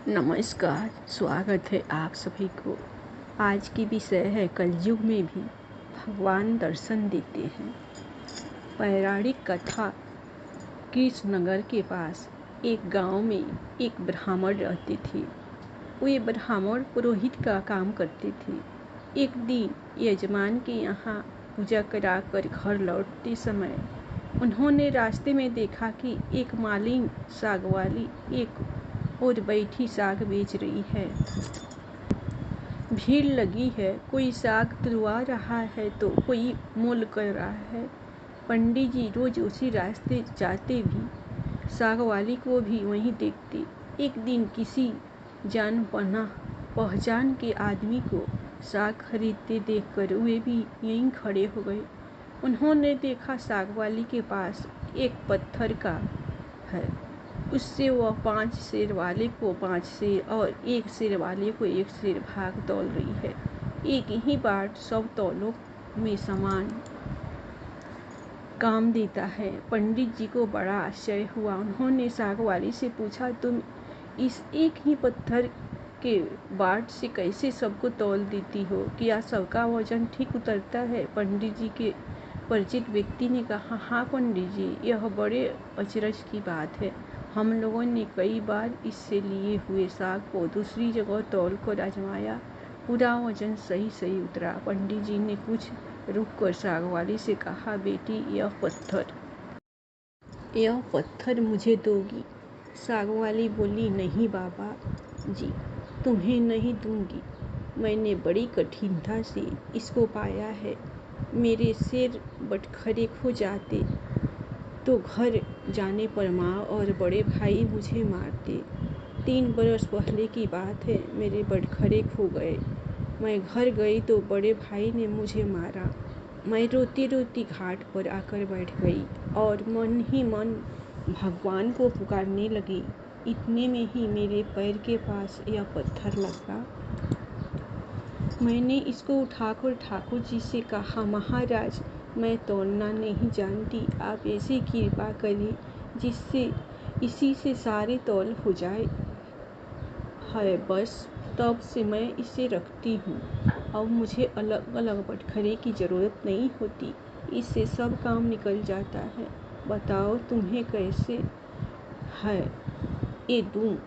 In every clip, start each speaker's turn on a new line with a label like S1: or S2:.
S1: नमस्कार, स्वागत है आप सभी को। आज की विषय है कलयुग में भी भगवान दर्शन देते हैं। पौराणिक कथा। कृष्णनगर के पास एक गांव में एक ब्राह्मण रहते थे। वे ब्राह्मण पुरोहित का काम करते थे। एक दिन यजमान के यहाँ पूजा कराकर घर लौटते समय उन्होंने रास्ते में देखा कि एक मालिन साग वाली एक और बैठी साग बेच रही है। भीड़ लगी है, कोई साग तुड़वा रहा है तो कोई मोल कर रहा है। पंडित जी रोज उसी रास्ते जाते भी साग वाली को भी वहीं देखते। एक दिन किसी जान पहचान के आदमी को साग खरीदते देखकर वे भी यहीं खड़े हो गए। उन्होंने देखा साग वाली के पास एक पत्थर का है, उससे वह 5 सेर वाले को 5 सेर और 1 सेर वाले को 1 सेर भाग तौल रही है। एक ही बाट 100 तौलों में समान काम देता है। पंडित जी को बड़ा आश्चर्य हुआ। उन्होंने साग वाली से पूछा, तुम इस एक ही पत्थर के बाट से कैसे सबको तौल देती हो? क्या सबका वजन ठीक उतरता है? पंडित जी के परिचित व्यक्ति ने कहा, हाँ पंडित जी, यह बड़े अचरज की बात है। हम लोगों ने कई बार इससे लिए हुए साग को दूसरी जगह तौल कर आजमाया, पूरा वजन सही उतरा। पंडित जी ने कुछ रुककर साग वाली से कहा, बेटी यह पत्थर मुझे दोगी? साग वाली बोली, नहीं बाबा जी, तुम्हें नहीं दूंगी। मैंने बड़ी कठिनता से इसको पाया है। मेरे सिर बटखरे हो जाते तो घर जाने पर माँ और बड़े भाई मुझे मारते। 3 बरस पहले की बात है, मेरे बटखरे खो गए। मैं घर गई तो बड़े भाई ने मुझे मारा। मैं रोती रोती घाट पर आकर बैठ गई और मन ही मन भगवान को पुकारने लगी। इतने में ही मेरे पैर के पास यह पत्थर लगा। मैंने इसको उठाकर ठाकुर जी से कहा, महाराज, मैं तौलना नहीं जानती, आप ऐसी कृपा करिए जिससे इसी से सारे तौल हो जाए है। बस तब से मैं इसे रखती हूँ। अब मुझे अलग अलग बटखरे की ज़रूरत नहीं होती, इससे सब काम निकल जाता है। बताओ तुम्हें कैसे है ये दूँ?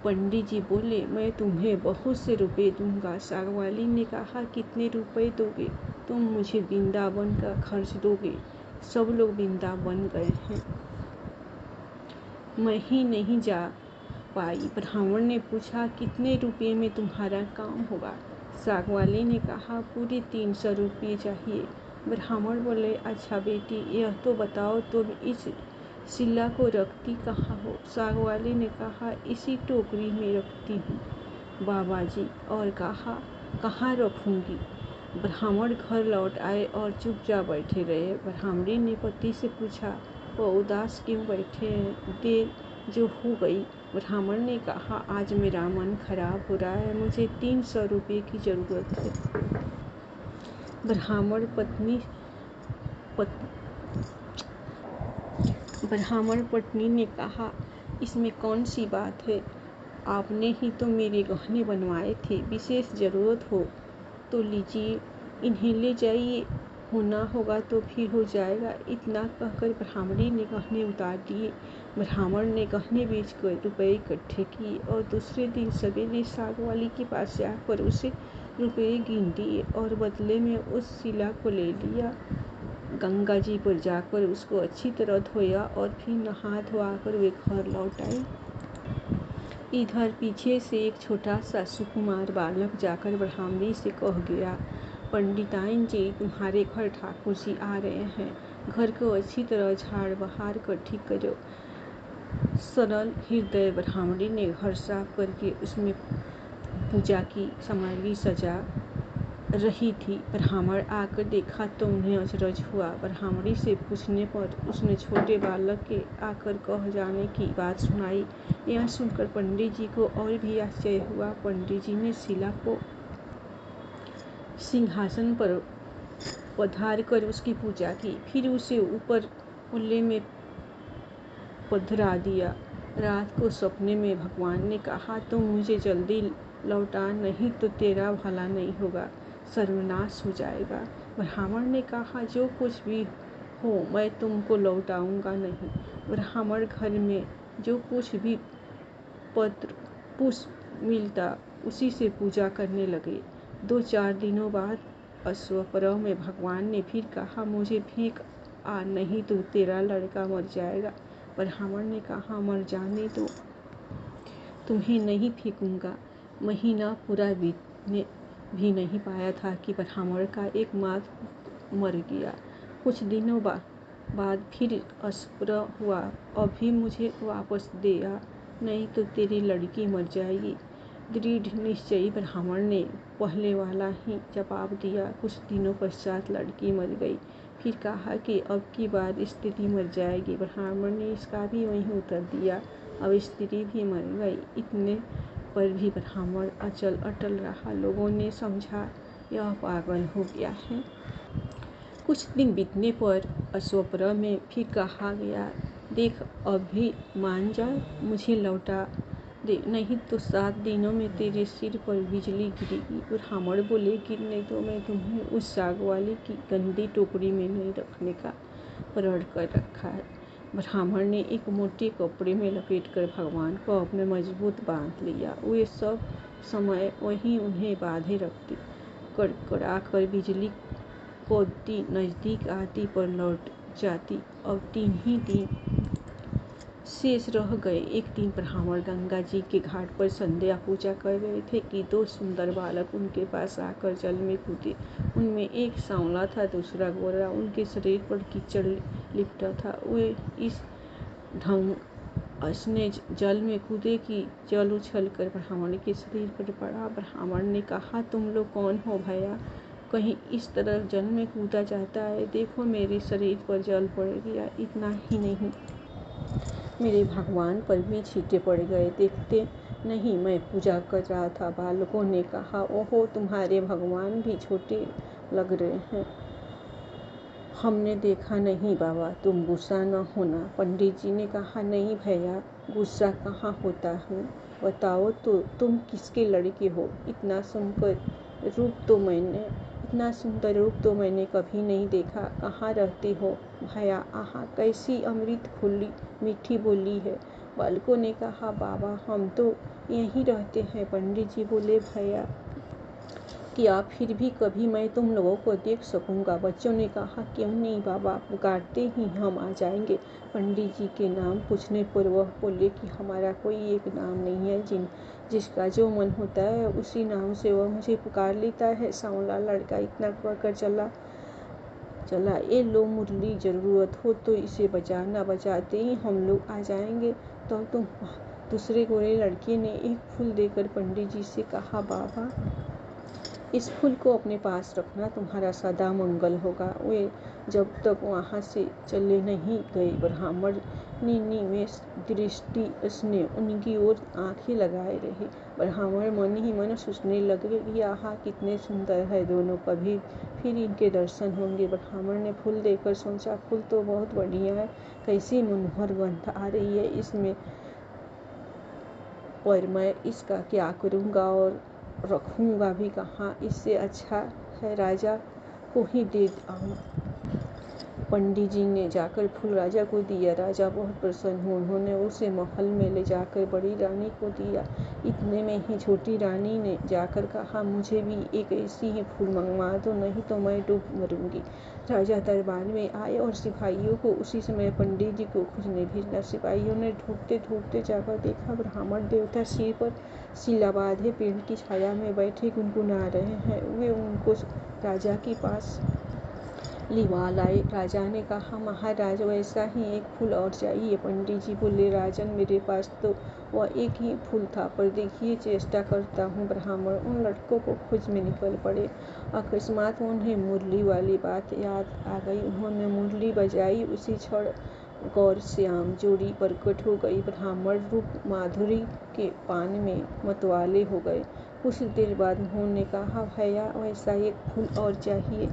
S1: पंडित जी बोले, मैं तुम्हें बहुत से रुपए दूंगा। साग वाली ने कहा, कितने रुपए दोगे? तुम मुझे वृंदावन का खर्च दोगे। सब लोग वृंदावन गए हैं, मैं ही नहीं जा पाई। ब्राह्मण ने पूछा, कितने रुपये में तुम्हारा काम होगा? साग वाले ने कहा, पूरे 300 रुपये चाहिए। ब्राह्मण बोले, अच्छा बेटी, यह तो बताओ तुम इस शिला को रखती कहाँ हो? साग वाले ने कहा, इसी टोकरी में रखती हूँ बाबा जी। और कहा, कहाँ रखूँगी? ब्राह्मण घर लौट आए और चुपचाप बैठे रहे। ब्राह्मणी ने पति से पूछा, वह उदास क्यों बैठे हैं? देर जो हो गई। ब्राह्मण ने कहा, आज मेरा मन खराब हो रहा है, मुझे 300 रुपये की ज़रूरत है। ब्राह्मण पत्नी ने कहा, इसमें कौन सी बात है? आपने ही तो मेरे गहने बनवाए थे, विशेष ज़रूरत हो तो लीजिए, इन्हें ले जाइए, होना होगा तो फिर हो जाएगा। इतना कहकर ब्राह्मणी ने गहने उतार दिए। ब्राह्मण ने गहने बेचकर रुपए इकट्ठे किए और दूसरे दिन सवेरे साग वाली के पास जाकर उसे रुपए गिन दिए और बदले में उस शिला को ले लिया। गंगा जी पर जाकर उसको अच्छी तरह धोया और फिर नहा धोआ कर वे घर लौट आए। इधर पीछे से एक छोटा सा सुकुमार बालक जाकर ब्राह्मणी से कह गया, पंडिताइन जी, तुम्हारे घर ठाकुर जी आ रहे हैं, घर को अच्छी तरह झाड़ बहार कर ठीक करो। सरल हृदय ब्राह्मणी ने घर साफ करके उसमें पूजा की सामग्री सजा रही थी। ब्राह्मण आकर देखा तो उन्हें अचरज हुआ। ब्राह्मणी से पूछने पर उसने छोटे बालक के आकर कह जाने की बात सुनाई। यह सुनकर पंडित जी को और भी आश्चर्य हुआ। पंडित जी ने शिला को सिंहासन पर पधार कर उसकी पूजा की, फिर उसे ऊपर कुल्ले में पधरा दिया। रात को सपने में भगवान ने कहा, तुम मुझे जल्दी लौटा, नहीं तो तेरा भला नहीं होगा, सर्वनाश हो जाएगा। ब्राह्मण ने कहा, जो कुछ भी हो मैं तुमको लौटाऊंगा नहीं। ब्राह्मण घर में जो कुछ भी पत्र पुष्प मिलता उसी से पूजा करने लगे। 2-4 दिनों बाद अश्वपरव में भगवान ने फिर कहा, मुझे फेंक आ, नहीं तो तेरा लड़का मर जाएगा। ब्राह्मण ने कहा, मर जाने दो, तुम्हें नहीं फेंकूंगा। महीना पूरा बीतने भी नहीं पाया था कि ब्राह्मण का एकमात्र मर गया। कुछ दिनों बाद फिर अश्वपरव हुआ, अभी मुझे वापस दे आ, नहीं तो तेरी लड़की मर जाएगी। दृढ़ निश्चयी ब्राह्मण ने पहले वाला ही जवाब दिया। कुछ दिनों पश्चात लड़की मर गई। फिर कहा कि अब की बार स्त्री मर जाएगी। ब्राह्मण ने इसका भी वही उत्तर दिया। अब स्त्री भी मर गई। इतने पर भी ब्राह्मण अचल अटल रहा। लोगों ने समझा यह पागल हो गया है। कुछ दिन बीतने पर अश्वपरव में फिर कहा गया, देख अब भी मान जा, मुझे लौटा दे, नहीं तो 7 दिनों में तेरे सिर पर बिजली गिरेगी। ब्राह्मण बोले, गिरने तो मैं तुम्हें उस साग वाले की गंदी टोकरी में नहीं रखने का प्रण कर रखा है। ब्राह्मण ने एक मोटे कपड़े में लपेटकर भगवान को अपने मजबूत बांध लिया। वे सब समय वहीं उन्हें बांधे रखते। कड़कड़ा कर बिजली कौदी नजदीक आती पर लौट जाती। अब 3 ही दिन शेष रह गए। एक दिन ब्राह्मण गंगा जी के घाट पर संध्या पूजा कर रहे थे कि 2 सुंदर बालक उनके पास आकर जल में कूदे। उनमें एक सांवला था, दूसरा गोरा। उनके शरीर पर कीचड़ लिपटा था। वे इस ढंग असने जल में कूदे कि जल उछल कर ब्राह्मण के शरीर पर पड़ा। ब्राह्मण ने कहा, तुम लोग कौन हो भैया, कहीं इस तरह जल में कूदा जाता है? देखो मेरे शरीर पर जल पड़ गया। इतना ही नहीं, मेरे भगवान पर भी छींटे पड़ गए। देखते नहीं, मैं पूजा कर रहा था। बालकों ने कहा, ओहो, तुम्हारे भगवान भी छोटे लग रहे हैं। हमने देखा नहीं बाबा, तुम गुस्सा न होना। पंडित जी ने कहा, नहीं भैया, गुस्सा कहाँ होता हूँ, बताओ तो तुम किसके लड़के हो? इतना सुंदर रूप तो मैंने कभी नहीं देखा। कहाँ रहते हो भैया? आहा, कैसी अमृत खुली मीठी बोली है। बालकों ने कहा, बाबा हम तो यहीं रहते हैं। पंडित जी बोले, भैया क्या फिर भी कभी मैं तुम लोगों को देख सकूंगा? बच्चों ने कहा, क्यों नहीं बाबा, पुकारते ही हम आ जाएंगे। पंडित जी के नाम पूछने पर वह बोले कि हमारा कोई एक नाम नहीं है, जिसका जो मन होता है उसी नाम से वह मुझे पुकार लेता है। सांवला लड़का इतना कहकर चला। ये लो मुरली, जरूरत हो तो इसे बजाना, बजाते ही हम लोग आ जाएंगे। तो तुम दूसरे गोरे लड़के ने एक फूल देकर पंडित जी से कहा, बाबा इस फूल को अपने पास रखना, तुम्हारा सदा मंगल होगा। वे जब तक वहाँ से चले नहीं गए, ब्राह्मण निमेष दृष्टि उसने उनकी ओर आंखें लगाए रहे। ब्राह्मण मन ही मन सोचने लगे कि आहा, कितने सुंदर है दोनों, कभी फिर इनके दर्शन होंगे। ब्राह्मण ने फूल देकर सोचा, फूल तो बहुत बढ़िया है, कैसी मनोहर गंध आ रही है इसमें, पर मैं इसका क्या करूँगा और रखूँगा भी कहाँ? इससे अच्छा है राजा को ही दे आऊँ। पंडित जी ने जाकर फूल राजा को दिया। राजा बहुत प्रसन्न हुए। उन्होंने उसे महल में ले जाकर बड़ी रानी को दिया। इतने में ही छोटी रानी ने जाकर कहा, मुझे भी एक ऐसी ही फूल मंगवा दो, नहीं तो मैं डूब मरूंगी। राजा दरबार में आए और सिपाहियों को उसी समय पंडित जी को खोजने भेजा। सिपाहियों ने ढूंढते जाकर देखा, ब्राह्मण देवता सिर पर सिला बांधे पेड़ की छाया में बैठे गुनगुना रहे हैं। वे उनको राजा के पास लिवा लाए। राजा ने कहा, महाराज वैसा ही एक फूल और चाहिए। पंडित जी बोले, राजन मेरे पास तो वह एक ही फूल था, पर देखिए चेष्टा करता हूँ। ब्राह्मण उन लड़कों को खोज में निकल पड़े। अकस्मात उन्हें मुरली वाली बात याद आ गई। उन्होंने मुरली बजाई। उसी क्षण गौर श्याम जोड़ी प्रकट हो गई। ब्राह्मण रूप माधुरी के पान में मतवाले हो गए। कुछ देर बाद उन्होंने कहा, भैया वैसा एक फूल और चाहिए।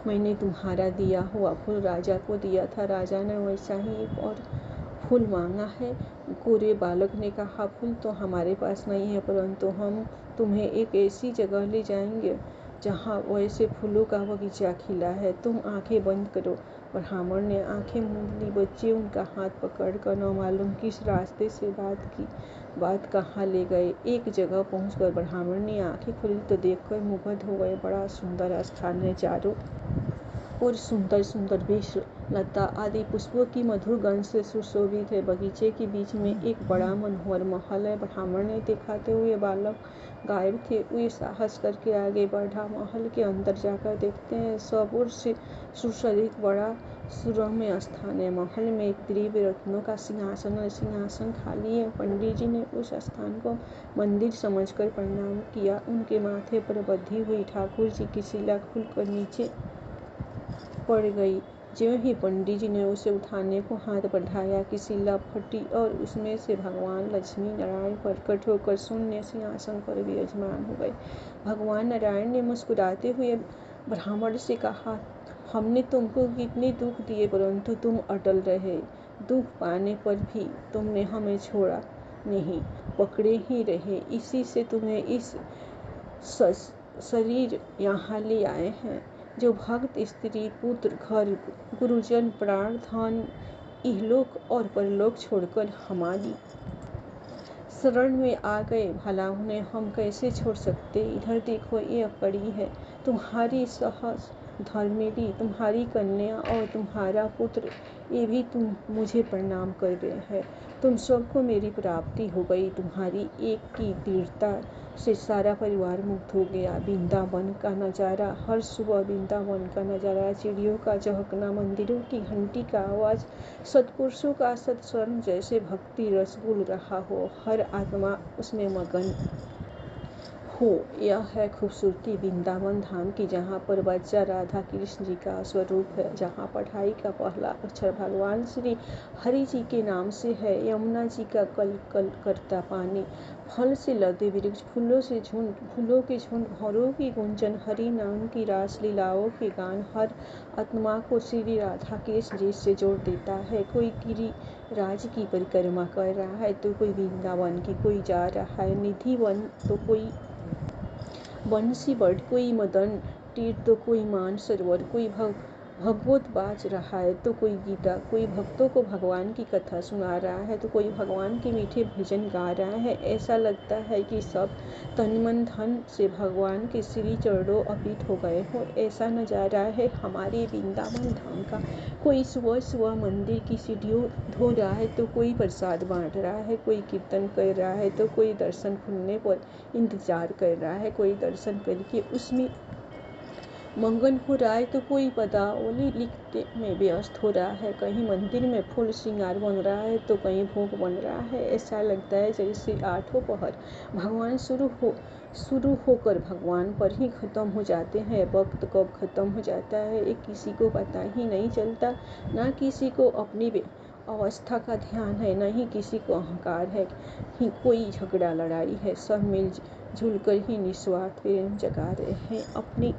S1: मैंने तुम्हारा दिया हुआ फूल राजा को दिया था, राजा ने वैसा ही एक और फूल मांगा है। गोरे बालक ने कहा, फूल तो हमारे पास नहीं है, परंतु हम तुम्हें एक ऐसी जगह ले जाएंगे जहाँ वैसे फूलों का बगीचा खिला है। तुम आंखें बंद करो। ब्राह्मण ने आंखें मूंद ली। बच्चे उनका हाथ पकड़कर न मालूम किस रास्ते से बात कहाँ ले गए। एक जगह पहुंचकर ब्राह्मण ने आंखें खोली तो देखकर मुग्ध हो गए। बड़ा सुंदर स्थान है, चारों और सुंदर सुंदर वृक्ष, लता आदि पुष्पों की मधुर गंध से सुशोभित है। बगीचे के बीच में एक बड़ा मनोहर महल है। ब्राह्मण ने दिखाते हुए बालक गायब थे। वे साहस करके आगे बढ़ा। महल के अंदर जाकर देखते हैं सब ओर से सुसज्जित बड़ा सुरम्य स्थान है। महल में एक दिव्य रत्नों का सिंहासन है। सिंहासन खाली है। पंडित जी ने उस स्थान को मंदिर समझकर प्रणाम किया। उनके माथे पर बंधी हुई ठाकुर जी की शिला खुलकर नीचे पड़ गई। ज्यों ही पंडित जी ने उसे उठाने को हाथ बढ़ाया कि शिला फटी और उसमें से भगवान लक्ष्मी नारायण प्रकट होकर शून्य सिंहासन पर विराजमान हो गए। भगवान नारायण ने मुस्कुराते हुए ब्राह्मण से कहा, हमने तुमको कितने दुख दिए, परंतु तुम अटल रहे। दुख पाने पर भी तुमने हमें छोड़ा नहीं, पकड़े ही रहे। इसी से तुम्हें इस शरीर यहाँ ले आए हैं। जो भक्त स्त्री, पुत्र, घर, गुरुजन, प्राण, धन, इहलोक और परलोक छोड़कर हमारी शरण में आ गए, भला उन्हें हम कैसे छोड़ सकते। इधर देखो, ये अकड़ी है, तुम्हारी सहस धर्मेली, तुम्हारी कन्या और तुम्हारा पुत्र, ये भी तुम मुझे प्रणाम कर रहे हैं। तुम सबको मेरी प्राप्ति हो गई। तुम्हारी एक की दृढ़ता से सारा परिवार मुक्त हो गया। वृंदावन का नज़ारा, हर सुबह वृंदावन का नज़ारा, चिड़ियों का चहकना, मंदिरों की घंटी का आवाज़, सत्पुरुषों का सत्संग जैसे भक्ति रस घुल रहा हो, हर आत्मा उसमें मगन हो। यह है खूबसूरती वृंदावन धाम की, जहाँ पर बच्चा राधा कृष्ण जी का स्वरूप है, जहाँ पढ़ाई का पहला अक्षर भगवान श्री हरि जी के नाम से है। यमुना जी का कल कल करता पानी, फल से लदे वृक्ष, फूलों के झुंड, भौरों की गुंजन, हरि नाम की रास लीलाओं के गान, हर आत्मा को श्री राधा कृष्ण जी से जोड़ देता है। कोई गिरिराज की परिक्रमा कर रहा है तो कोई वृंदावन की, कोई जा रहा है निधि वन तो कोई बंसी बट, कोई मदन तीर्थ तो कोई मान सरोवर, कोई भगवत बाज रहा है तो कोई गीता, कोई भक्तों को भगवान की कथा सुना रहा है तो कोई भगवान के मीठे भजन गा रहा है। ऐसा लगता है कि सब तन मन धन से भगवान के श्री चरणों अर्पित हो गए हो। ऐसा नजारा है हमारे वृंदावन धाम का। कोई सुबह सुबह मंदिर की सीढ़ियों धो रहा है तो कोई प्रसाद बांट रहा है, कोई कीर्तन कर रहा है तो कोई दर्शन खुलने पर इंतजार कर रहा है, कोई दर्शन करके उसमें मगन हो रहा है तो कोई पदावली लिखने में व्यस्त हो रहा है। कहीं मंदिर में फूल श्रृंगार बन रहा है तो कहीं भोग बन रहा है। ऐसा लगता है जैसे आठों पहर भगवान शुरू होकर भगवान पर ही खत्म हो जाते हैं। वक्त कब खत्म हो जाता है ये किसी को पता ही नहीं चलता। ना किसी को अपनी अवस्था का ध्यान है, न ही किसी को अहंकार है, ही कोई झगड़ा लड़ाई है। सब मिलजुल कर ही निस्वार्थ प्रेम जगा रहे हैं अपनी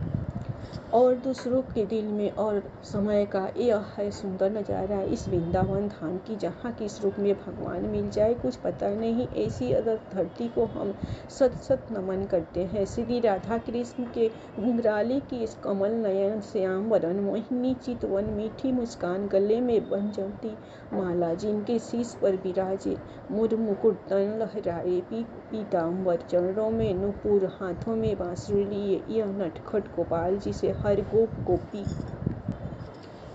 S1: और दूसरों के दिल में। और समय का यह है सुंदर नज़ारा इस वृंदावन धाम की, जहाँ किस रूप में भगवान मिल जाए कुछ पता नहीं। ऐसी अदर धरती को हम सत सत नमन करते हैं। श्री राधा कृष्ण के घुंघराले की कमल नयन, श्याम वरण, मोहिनी चितवन, मीठी मुस्कान, गले में बंजती माला, जिनके शीश पर विराजे मुर मुकुट, तन लहराए पीताम्बर, चरणों में नूपुर, हाथों में बांसुरी लिए यह नटखट गोपाल जिसे हर गोप गोपी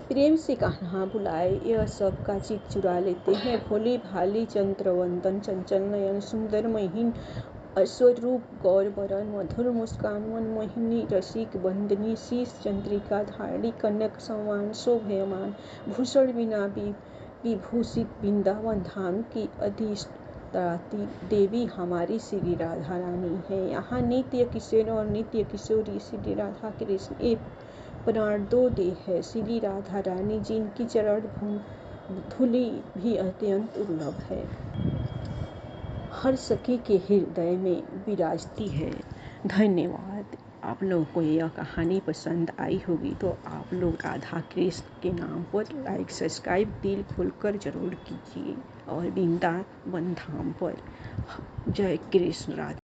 S1: प्रेम से कान्हा बुलाए, यह सब का चित चुरा लेते हैं। भोली भाली चंद्रवंदन, चंचल नयन, सुंदर महीन स्वरूप, गौर वरण, मधुर मुस्कान, मनमोहिनी रसिक बंदनी, शीश चंद्रिका धारिणी, कनक समान शोभयमान, भूषण बिना विभूषित वृंदावन धाम की अधिष्ठात्री देवी हमारी श्री राधा रानी है। यहाँ नित्य किशोर और नित्य किशोरी श्री राधा कृष्ण एक प्राण दो देह है। श्री राधा रानी जिनकी चरण धूलि भी अत्यंत दुर्लभ है, हर सखी के हृदय में विराजती है। धन्यवाद। आप लोगों को यह कहानी पसंद आई होगी तो आप लोग राधा कृष्ण के नाम पर लाइक सब्सक्राइब दिल खोलकर ज़रूर कीजिए और वृंदावन धाम पर जय कृष्ण राधे।